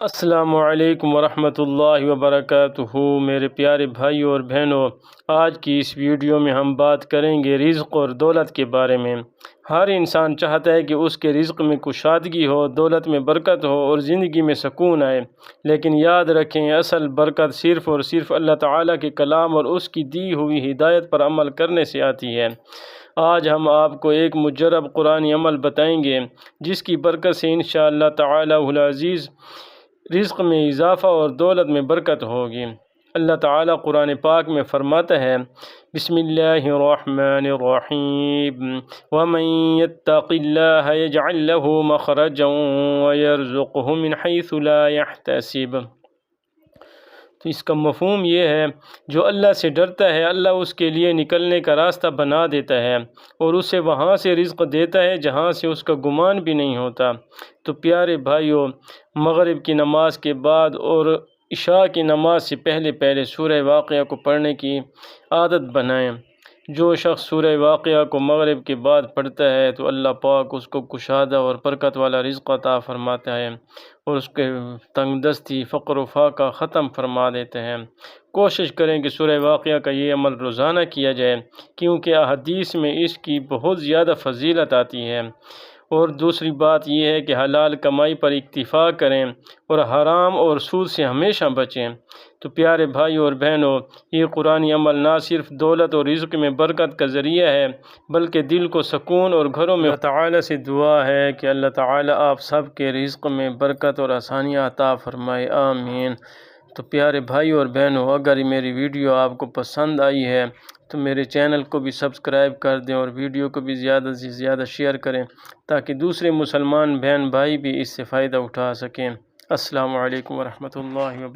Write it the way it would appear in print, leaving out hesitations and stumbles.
السلام علیکم ورحمۃ اللہ وبرکاتہ۔ میرے پیارے بھائیوں اور بہنوں، آج کی اس ویڈیو میں ہم بات کریں گے رزق اور دولت کے بارے میں۔ ہر انسان چاہتا ہے کہ اس کے رزق میں کشادگی ہو، دولت میں برکت ہو اور زندگی میں سکون آئے، لیکن یاد رکھیں اصل برکت صرف اور صرف اللہ تعالیٰ کے کلام اور اس کی دی ہوئی ہدایت پر عمل کرنے سے آتی ہے۔ آج ہم آپ کو ایک مجرب قرآنی عمل بتائیں گے جس کی برکت سے انشاءاللہ تعالیٰ العزیز رزق میں اضافہ اور دولت میں برکت ہوگی۔ اللہ تعالیٰ قرآن پاک میں فرماتا ہے، بسم اللہ الرحمن الرحیم، وَمَن يَتَّقِ اللَّهَ يَجْعَل لَّهُ مَخْرَجًا وَيَرْزُقْهُ مِنْ حَيْثُ لَا يَحْتَسِبُ۔ تو اس کا مفہوم یہ ہے، جو اللہ سے ڈرتا ہے اللہ اس کے لیے نکلنے کا راستہ بنا دیتا ہے اور اسے وہاں سے رزق دیتا ہے جہاں سے اس کا گمان بھی نہیں ہوتا۔ تو پیارے بھائیوں، مغرب کی نماز کے بعد اور عشاء کی نماز سے پہلے سورہ واقعہ کو پڑھنے کی عادت بنائیں۔ جو شخص سورہ واقعہ کو مغرب کے بعد پڑھتا ہے تو اللہ پاک اس کو کشادہ اور برکت والا رزق عطا فرماتا ہے اور اس کے تنگ دستی، فقر و فاقہ ختم فرما دیتے ہیں۔ کوشش کریں کہ سورہ واقعہ کا یہ عمل روزانہ کیا جائے، کیونکہ احادیث میں اس کی بہت زیادہ فضیلت آتی ہے۔ اور دوسری بات یہ ہے کہ حلال کمائی پر اکتفا کریں اور حرام اور سود سے ہمیشہ بچیں۔ تو پیارے بھائیوں اور بہنوں، یہ قرآنی عمل نہ صرف دولت اور رزق میں برکت کا ذریعہ ہے بلکہ دل کو سکون اور گھروں میں اللہ تعالیٰ سے دعا ہے کہ اللہ تعالیٰ آپ سب کے رزق میں برکت اور آسانیاں عطا فرمائے، آمین۔ تو پیارے بھائیوں اور بہنوں، اگر میری ویڈیو آپ کو پسند آئی ہے تو میرے چینل کو بھی سبسکرائب کر دیں اور ویڈیو کو بھی زیادہ سے زیادہ شیئر کریں تاکہ دوسرے مسلمان بہن بھائی بھی اس سے فائدہ اٹھا سکیں۔ السلام علیکم ورحمۃ اللہ وبرکاتہ۔